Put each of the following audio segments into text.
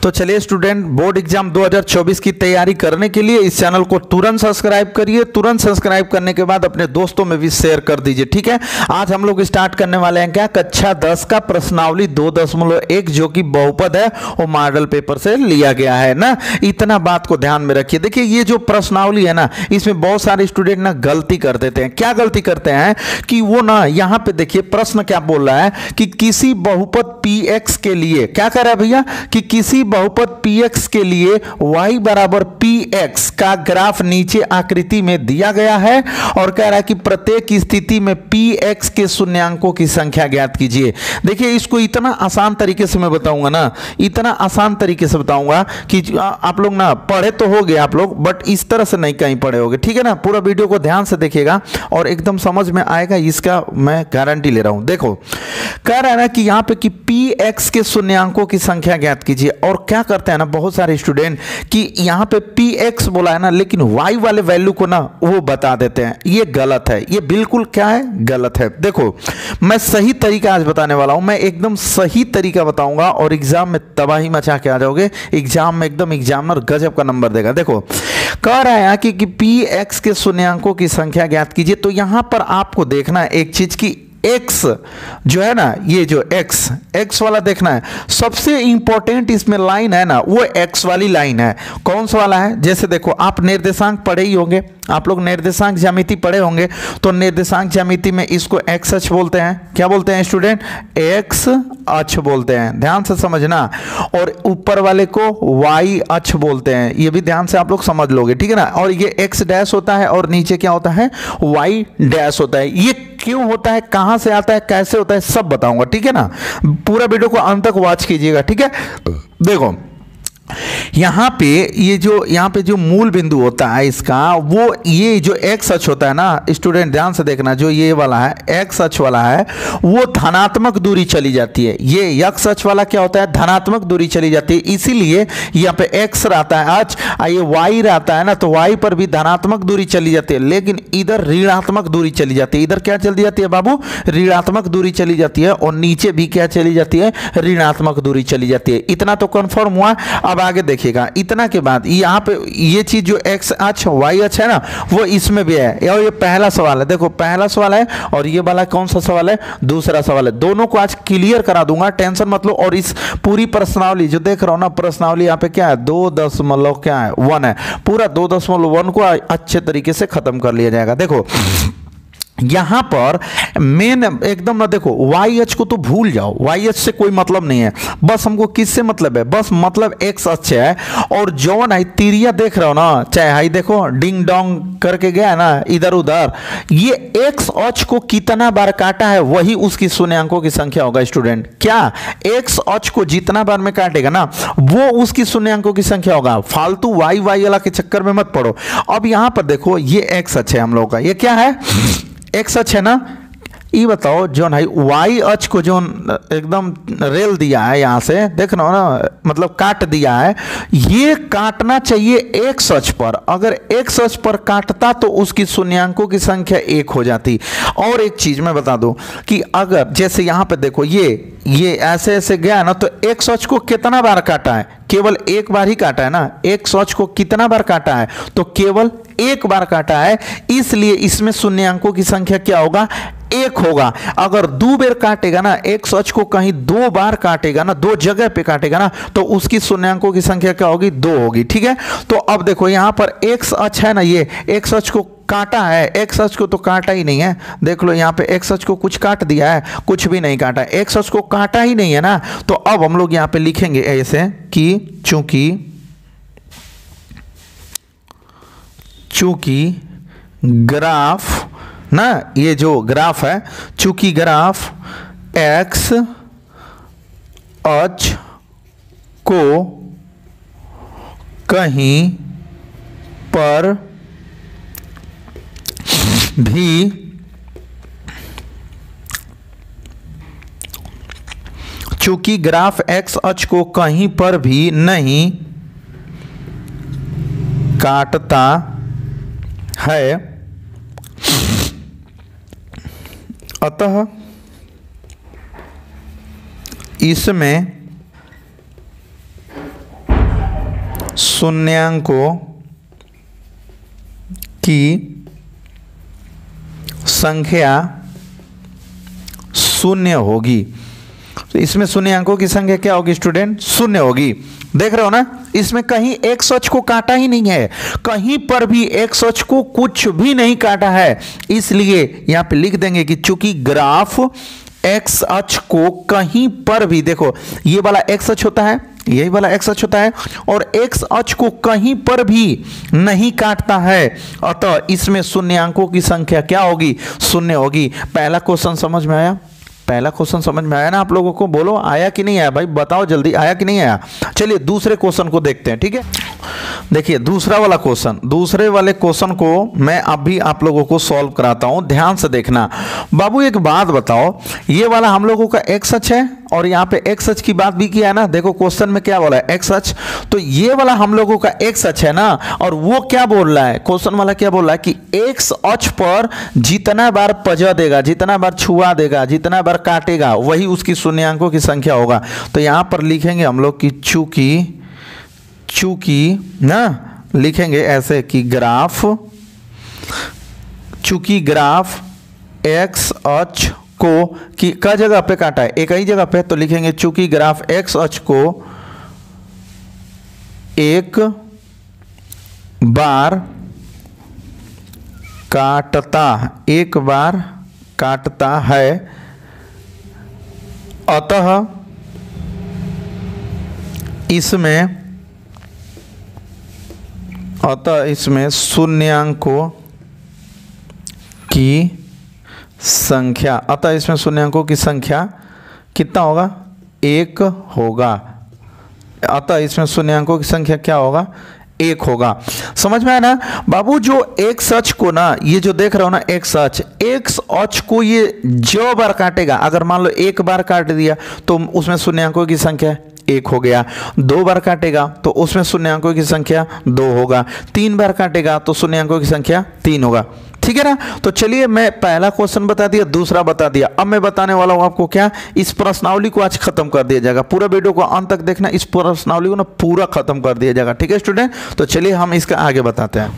तो चलिए student, board exam 2024 की तैयारी करने के लिए इस चैनल को तुरंत सब्सक्राइब करिए। तुरंत सब्सक्राइब करने के बाद अपने दोस्तों में भी शेयर कर दीजिए, ठीक है। आज हम लोग स्टार्ट करने वाले हैं क्या, कक्षा 10 का प्रश्नावली 2.1 जो कि बहुपद है वो मॉडल पेपर से लिया गया है ना। इतना बात को ध्यान में रखिए। देखिए ये जो प्रश्नावली है ना, इसमें बहुत सारे स्टूडेंट ना गलती कर देते हैं। क्या गलती करते हैं कि वो ना यहाँ पे देखिए प्रश्न क्या बोल रहा है कि किसी बहुपद px के लिए क्या कर रहा है भैया कि किसी बहुपद px के लिए y बराबर px का ग्राफ नीचे आकृति में दिया गया है और कह रहा है कि प्रत्येक स्थिति में px के शून्यांकों की संख्या ज्ञात कीजिए। देखिए इसको इतना आसान तरीके से मैं बताऊंगा ना, इतना आसान तरीके से बताऊंगा कि आप लोग ना पढ़े तो हो गए आप लोग, बट इस तरह से नहीं कहीं पढ़े होगे, ठीक है ना। पूरा वीडियो को ध्यान से देखिएगा और एकदम समझ में आएगा, इसका मैं गारंटी ले रहा हूं। देखो कह रहा है ना कि यहाँ पे कि px के शून्यांकों की संख्या ज्ञात कीजिए। और क्या करते हैं ना बहुत सारे स्टूडेंट कि यहाँ पे px बोला है ना, लेकिन y वाले वैल्यू को ना वो बता देते हैं। ये गलत है, ये बिल्कुल क्या है, गलत है। देखो मैं सही तरीका आज बताने वाला हूं, मैं एकदम सही तरीका बताऊंगा और एग्जाम में तबाही मचा के आ जाओगे। एग्जाम में एकदम एग्जामिनर गजब का नंबर देगा। देखो कह रहा है कि px के शून्यांकों की संख्या ज्ञात कीजिए। तो यहां पर आपको देखना है एक चीज की x जो है ना, ये जो x वाला देखना है। सबसे इंपॉर्टेंट इसमें लाइन है ना, वो x वाली लाइन है। कौन सा वाला है, जैसे देखो आप निर्देशांक पढ़े ही होंगे, आप लोग निर्देशांक ज्यामिति पढ़े होंगे। तो निर्देशांक ज्यामिति में इसको x अक्ष बोलते हैं। क्या बोलते हैं स्टूडेंट, x अक्ष बोलते हैं, ध्यान से समझना। और ऊपर वाले को y अक्ष बोलते हैं, ये भी ध्यान से आप लोग समझ लोगे, ठीक है ना। और ये x डैश होता है और नीचे क्या होता है, y डैश होता है। ये क्यों होता है, कहां से आता है, कैसे होता है, सब बताऊंगा, ठीक है ना। पूरा वीडियो को अंत तक वॉच कीजिएगा, ठीक है। देखो यहाँ पे जो मूल बिंदु होता है इसका, वो ये जो x अक्ष होता है ना स्टूडेंट, ध्यान से देखना, जो ये वाला है x अक्ष वाला है वो धनात्मक दूरी चली जाती है। ये x अक्ष वाला क्या होता है, धनात्मक दूरी चली जाती है, इसीलिए यहाँ पे x रहता है अक्ष, ये y रहता है ना, तो y पर भी धनात्मक दूरी चली जाती है, लेकिन इधर ऋणात्मक दूरी चली जाती है। इधर क्या चली जाती है बाबू, ऋणात्मक दूरी चली जाती है, और नीचे भी क्या चली जाती है, ऋणात्मक दूरी चली जाती है। इतना तो कंफर्म हुआ। अब आगे देखिएगा, इतना के बाद यहाँ पे ये चीज जो x अक्ष y अक्ष है ना, वो इसमें भी है। और ये पहला सवाल है, देखो पहला सवाल है, और ये वाला कौन सा सवाल है, दूसरा सवाल है। दोनों को आज क्लियर करा दूंगा, टेंशन मत लो। और इस पूरी प्रश्नावली जो देख रहा हूं ना, प्रश्नावली यहाँ पे क्या है, 2.1 है। पूरा 2.1 को अच्छे तरीके से खत्म कर लिया जाएगा। देखो यहां पर मेन एकदम ना, देखो y अक्ष को तो भूल जाओ, y अक्ष से कोई मतलब नहीं है। बस हमको किससे मतलब है, बस मतलब x अक्ष है। और जौन है तिरिया देख रहे हो ना, चाहे हाई देखो डिंग डोंग करके गया ना इधर उधर, ये x अक्ष को कितना बार काटा है वही उसकी शून्यांकों की संख्या होगा स्टूडेंट। क्या, x अक्ष को जितना बार में काटेगा ना वो उसकी शून्यांकों की संख्या होगा। फालतू y वाला के चक्कर में मत पड़ो। अब यहां पर देखो ये x अक्ष है हम लोग का, ये क्या है, x अक्ष है ना। ये बताओ जो है y अक्ष को जो एकदम रेल दिया है, यहां से देख रहे हो ना, मतलब काट दिया है, ये काटना चाहिए x अक्ष पर। अगर x अक्ष पर काटता तो उसकी शून्यांकों की संख्या 1 हो जाती। और एक चीज मैं बता दूं कि अगर जैसे यहां पे देखो ये ऐसे ऐसे गया ना, तो x अक्ष को कितना बार काटा है, केवल एक बार ही काटा है ना। x अक्ष को कितना बार काटा है, तो केवल एक बार काटा है, इसलिए इसमें शून्यांकों की संख्या क्या होगा, 1 होगा। अगर 2 बार काटेगा ना, x अक्ष को कहीं 2 बार काटेगा ना, 2 जगह पे काटेगा ना, तो उसकी शून्यांकों की संख्या क्या होगी, 2 होगी, ठीक है। तो अब देखो यहां पर x अक्ष है ना, ये x अक्ष को काटा है, x अक्ष को तो काटा ही नहीं है। देख लो यहाँ पे x अक्ष को कुछ काट दिया है, कुछ भी नहीं काटा, x अक्ष को काटा ही नहीं है ना। तो अब हम लोग यहाँ पे लिखेंगे ऐसे कि चूंकि ग्राफ ना, ये जो ग्राफ है, चूंकि ग्राफ x अक्ष को कहीं पर भी चूंकि ग्राफ x अक्ष को कहीं पर भी नहीं काटता है, अतः शून्यांकों की संख्या शून्य होगी। तो इसमें शून्यांकों की संख्या क्या होगी स्टूडेंट? शून्य होगी। देख रहे हो ना, इसमें कहीं एक सच को काटा ही नहीं है, कहीं पर भी एक सच को कुछ भी नहीं काटा है। इसलिए यहां पे लिख देंगे कि चूंकि ग्राफ एक्स अक्ष को कहीं पर भी, देखो ये वाला एक्स अक्ष होता है, यही वाला एक्स अक्ष होता है, और एक्स अक्ष को कहीं पर भी नहीं काटता है, अतः इसमें शून्यांकों की संख्या क्या होगी? शून्य होगी। पहला क्वेश्चन समझ में आया? पहला क्वेश्चन समझ में आया ना आप लोगों को? बोलो आया कि नहीं आया भाई, बताओ जल्दी, आया कि नहीं आया? चलिए दूसरे क्वेश्चन को देखते हैं, ठीक है। देखिए दूसरा वाला क्वेश्चन, दूसरे वाले क्वेश्चन को मैं अभी आप लोगों को सॉल्व कराता हूं, ध्यान से देखना। बाबू एक बात बताओ, ये वाला हम लोगों का एक्स अक्ष है और यहाँ पे एक्स अक्ष की बात भी किया है ना। देखो क्वेश्चन में क्या बोला है? एक्स अक्ष। तो ये वाला हम लोगों का एक्स अक्ष है ना, और वो क्या बोल रहा है? क्वेश्चन वाला क्या बोल रहा है कि एक्स अक्ष पर जितना बार पजा देगा, जितना बार छुआ देगा, जितना बार काटेगा, वही उसकी शून्यांकों की संख्या होगा। तो यहां पर लिखेंगे हम लोग कि चूंकि ना, लिखेंगे ऐसे कि चूंकि ग्राफ एक्स अक्ष को कि का जगह पे काटा है, एक ही जगह पे, तो लिखेंगे चूंकि ग्राफ एक्स अक्ष को एक बार काटता है, अतः इसमें शून्यांकों की संख्या, कितना होगा? एक होगा। अतः इसमें शून्यांकों की संख्या क्या होगा? एक होगा। समझ में आया ना बाबू? जो एक्स अक्ष को ना, ये जो देख रहे हो ना एक्स अक्ष को ये जो बार काटेगा, अगर मान लो एक बार काट दिया तो उसमें शून्यांकों की संख्या एक हो गया, दो बार काटेगा तो उसमें शून्यांकों की संख्या दो होगा, तीन बार काटेगा तो शून्यांकों की संख्या तीन होगा। ठीक है ना? तो चलिए मैं पहला क्वेश्चन बता दिया, दूसरा बता दिया। अब मैं बताने वाला हूं आपको क्या, इस प्रश्नावली को आज खत्म कर दिया जाएगा। पूरा वीडियो को अंत तक देखना, इस प्रश्नावली को ना पूरा खत्म कर दिया जाएगा। ठीक है स्टूडेंट? तो चलिए हम इसका आगे बताते हैं।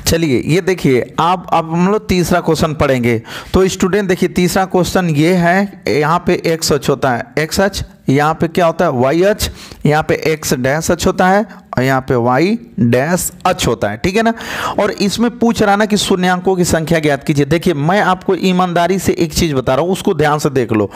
चलिए ये देखिए, अब हम लोग तीसरा क्वेश्चन पढ़ेंगे। तो स्टूडेंट देखिए तीसरा क्वेश्चन ये है, यहाँ पे एक्स अक्ष होता है, एक्स अक्ष, यहाँ पे क्या होता है? वाई अक्ष, यहाँ पे एक्स डैश अक्ष होता है और यहाँ पे वाई डैश अक्ष होता है। ठीक है ना? और इसमें पूछ रहा ना कि शून्यांकों की संख्या ज्ञात कीजिए। देखिए मैं आपको ईमानदारी से एक चीज बता रहा हूँ, उसको ध्यान से देख लो।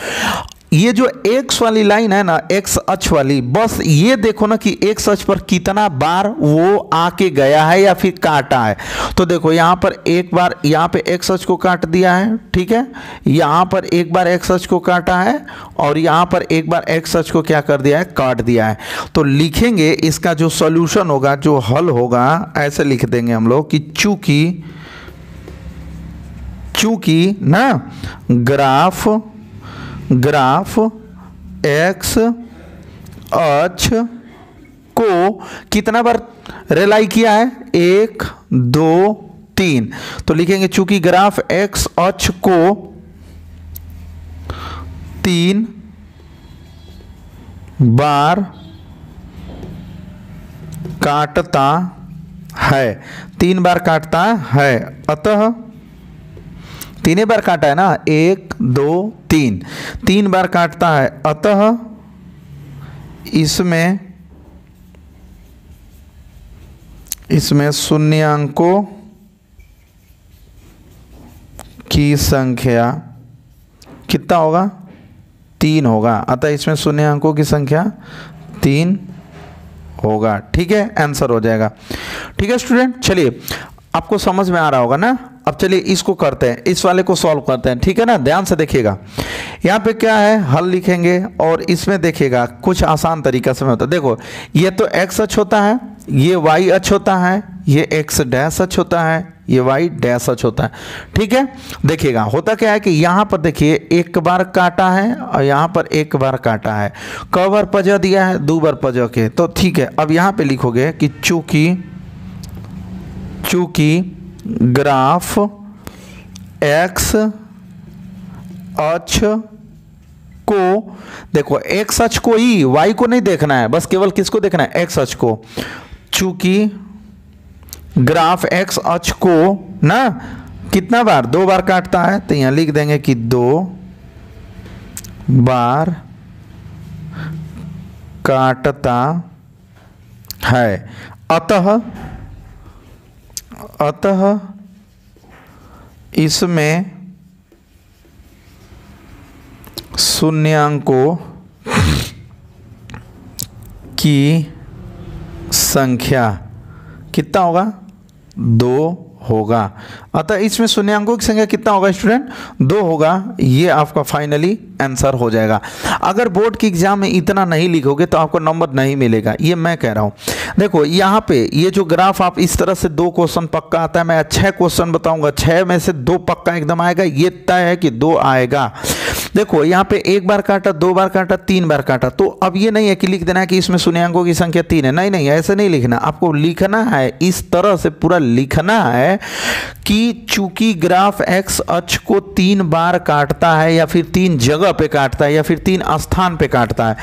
ये जो एक्स वाली लाइन है ना, एक्स अक्ष वाली, बस ये देखो ना कि एक्स अक्ष पर कितना बार वो आके गया है या फिर काटा है। तो देखो यहाँ पर एक बार यहाँ पे एक्स अक्ष को काट दिया है, ठीक है, यहाँ पर एक बार एक्स अक्ष को काटा है और यहाँ पर एक बार एक्स अक्ष को क्या कर दिया है? काट दिया है। तो लिखेंगे इसका जो सॉल्यूशन होगा, जो हल होगा, ऐसे लिख देंगे हम लोग कि चूंकि ना ग्राफ एक्स अक्ष को कितना बार रेलाई किया है? 1 2 3। तो लिखेंगे चूंकि ग्राफ एक्स अक्ष को 3 बार काटता है, 3 बार काटता है, अतः तीन बार काटा है ना, 1 2 3, 3 बार काटता है, अतः इसमें शून्यांकों की संख्या कितना होगा? 3 होगा। अतः इसमें शून्यांकों की संख्या 3 होगा। ठीक है, आंसर हो जाएगा। ठीक है स्टूडेंट, चलिए आपको समझ में आ रहा होगा ना। अब चलिए इसको करते हैं, इस वाले को सॉल्व करते हैं। ठीक है ना? ध्यान से देखिएगा, यहाँ पे क्या है, हल लिखेंगे और इसमें देखिएगा कुछ आसान तरीका से होता है। देखो ये तो एक्स अक्ष होता है, ये वाई अक्ष होता है, ये एक्स डैश अक्ष होता है, ये वाई डैश अक्ष होता है। ठीक है, देखिएगा होता क्या है कि यहाँ पर देखिए एक बार काटा है और यहाँ पर एक बार काटा है। क बार पजा दिया है? 2 बार पजा के। तो ठीक है, अब यहाँ पे लिखोगे कि चूंकि ग्राफ एक्स अक्ष को, देखो एक्स अक्ष को ही, वाई को नहीं देखना है, बस केवल किसको देखना है, एक्स अक्ष को। चूंकि ग्राफ एक्स अक्ष को ना कितना बार, 2 बार काटता है, तो यहां लिख देंगे कि 2 बार काटता है। अतः इसमें शून्यांकों की संख्या कितना होगा, 2 होगा। अतः इसमें शून्यांकों की संख्या कितना होगा स्टूडेंट, 2 होगा। ये आपका फाइनली आंसर हो जाएगा। अगर बोर्ड के एग्जाम में इतना नहीं लिखोगे तो आपको नंबर नहीं मिलेगा, ये मैं कह रहा हूँ। देखो यहाँ पे ये जो ग्राफ आप इस तरह से 2 क्वेश्चन पक्का आता है, मैं 6 क्वेश्चन बताऊंगा, 6 में से 2 पक्का एकदम आएगा, ये तय है कि 2 आएगा। देखो यहाँ पे 1 बार काटा, 2 बार काटा, 3 बार काटा, तो अब ये नहीं है कि लिख देना है कि इसमें शून्यांकों की संख्या 3 है, नहीं नहीं, ऐसे नहीं लिखना। आपको लिखना है इस तरह से, पूरा लिखना है कि चूंकि ग्राफ एक्स अक्ष को 3 बार काटता है, या फिर 3 जगह पे काटता है, या फिर 3 स्थान पे काटता है,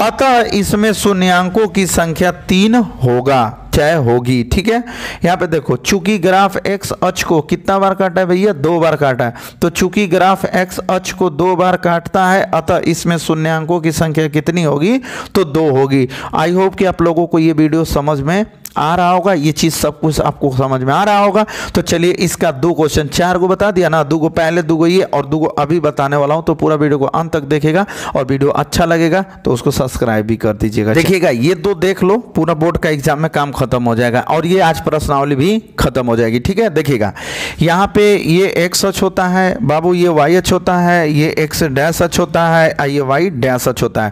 अतः इसमें शून्यांकों की संख्या 3 होगा, चाहे होगी। ठीक है, यहाँ पे देखो चूंकि ग्राफ एक्स अक्ष को कितना बार काटा है भैया, 2 बार काटा है, तो चूंकि ग्राफ एक्स अक्ष को 2 बार काटता है, अतः इसमें शून्यांकों की संख्या कितनी होगी, तो 2 होगी। आई होप कि आप लोगों को ये वीडियो समझ में आ रहा होगा, ये चीज सब कुछ आपको समझ में आ रहा होगा। तो चलिए इसका 2 क्वेश्चन, 4 को बता दिया ना, 2 को पहले, 2 को ये और 2 को अभी बताने वाला हूं। तो पूरा वीडियो को अंत तक देखेगा, और वीडियो अच्छा लगेगा तो उसको सब्सक्राइब भी कर दीजिएगा। देखिएगा ये 2 देख लो, पूरा बोर्ड का एग्जाम में काम खत्म हो जाएगा, और ये आज प्रश्नावली भी खत्म हो जाएगी। ठीक है, देखिएगा यहाँ पे ये एक्स अक्ष होता है बाबू, ये वाई अक्ष होता है, ये एक्स डैश अक्ष होता है, ये वाई डैश अक्ष होता है।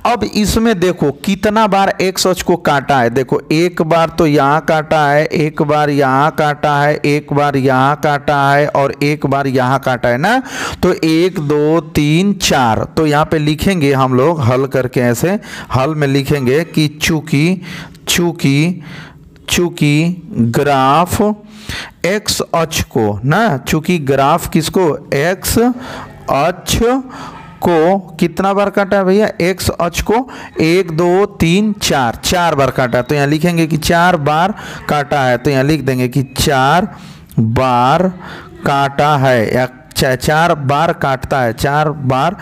अब इसमें देखो कितना बार एक्स अक्ष को काटा है, देखो 1 बार तो यहाँ काटा है, 1 बार यहाँ काटा है, 1 बार यहाँ काटा है, और 1 बार यहाँ काटा है ना। तो 1 2 3 4, तो यहाँ पे लिखेंगे हम लोग हल करके, ऐसे हल में लिखेंगे कि चूंकि ग्राफ एक्स अक्ष को ना, चूंकि ग्राफ किसको, एक्स अक्ष को कितना बार काटा है भैया, एक्स अक्ष को 1 2 3 4 बार काटा, तो यहाँ लिखेंगे कि 4 बार काटा है, तो यहाँ लिख देंगे कि 4 बार काटा है, या 4 बार काटता है, 4 बार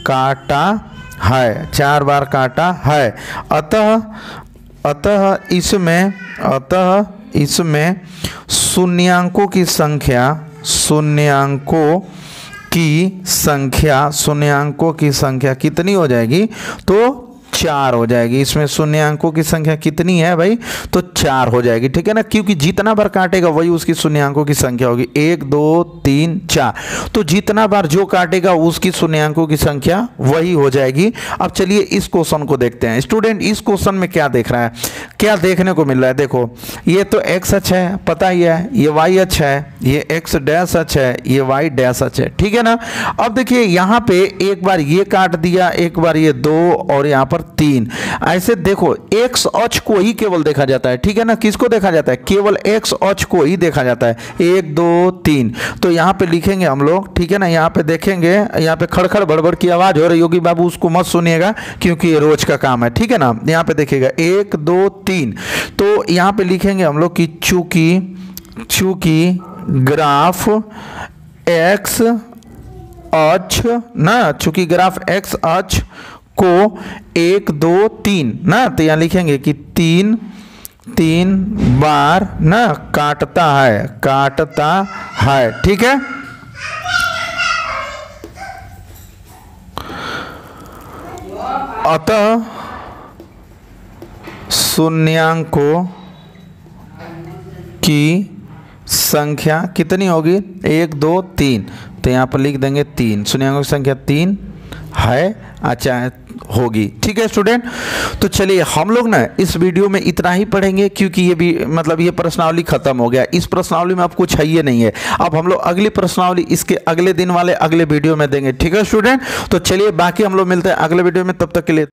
काटा है, 4 बार काटा है। अतः इसमें शून्यांकों की संख्या कितनी हो जाएगी, तो 4 हो जाएगी। इसमें शून्यांकों की संख्या कितनी है भाई, तो 4 हो जाएगी। ठीक है ना, क्योंकि जितना बार काटेगा वही उसकी शून्यांकों की संख्या होगी, 1 2 3 4, तो जितना बार जो काटेगा उसकी शून्यांकों की संख्या वही हो जाएगी। अब चलिए इस क्वेश्चन को देखते हैं। स्टूडेंट इस क्वेश्चन में क्या देख रहा है, क्या देखने को मिल रहा है, देखो ये तो एक्स अक्ष है, पता ही है, ये वाई अक्ष है, ये एक्स डैश अक्ष है, ये वाई डैश अक्ष है। ठीक है ना, अब देखिए यहाँ पे 1 बार ये काट दिया, 1 बार ये 2, और यहाँ पर 3, ऐसे देखो एक्स अक्ष को ही केवल देखा जाता है। ठीक है ना, किसको देखा जाता है, केवल एक्स अक्ष को ही देखा जाता है, 1 2 3, तो यहाँ पे लिखेंगे हम लोग। ठीक है ना, यहाँ पे देखेंगे, यहाँ पे खड़खड़ बड़बड़ की आवाज हो रही होगी बाबू, उसको मत सुनिएगा क्योंकि ये रोज का काम है। ठीक है ना, यहाँ पे देखिएगा 1 2 3, तो यहाँ पे लिखेंगे हम लोग कि चूंकि ग्राफ एक्स अक्ष ना, चूंकि ग्राफ एक्स अक्ष को 1 2 3 ना, तो यहाँ लिखेंगे कि 3 बार ना काटता है। ठीक है, अतः शून्यांकों की संख्या कितनी होगी, 1 2 3, तो यहाँ पर लिख देंगे 3, शून्यांकों की संख्या 3 है, अच्छा होगी। ठीक है स्टूडेंट, तो चलिए हम लोग ना इस वीडियो में इतना ही पढ़ेंगे, क्योंकि ये भी मतलब ये प्रश्नावली खत्म हो गया। इस प्रश्नावली में अब कुछ है ही नहीं है। अब हम लोग अगली प्रश्नावली इसके अगले दिन वाले अगले वीडियो में देंगे। ठीक है स्टूडेंट, तो चलिए बाकी हम लोग मिलते हैं अगले वीडियो में, तब तक के लिए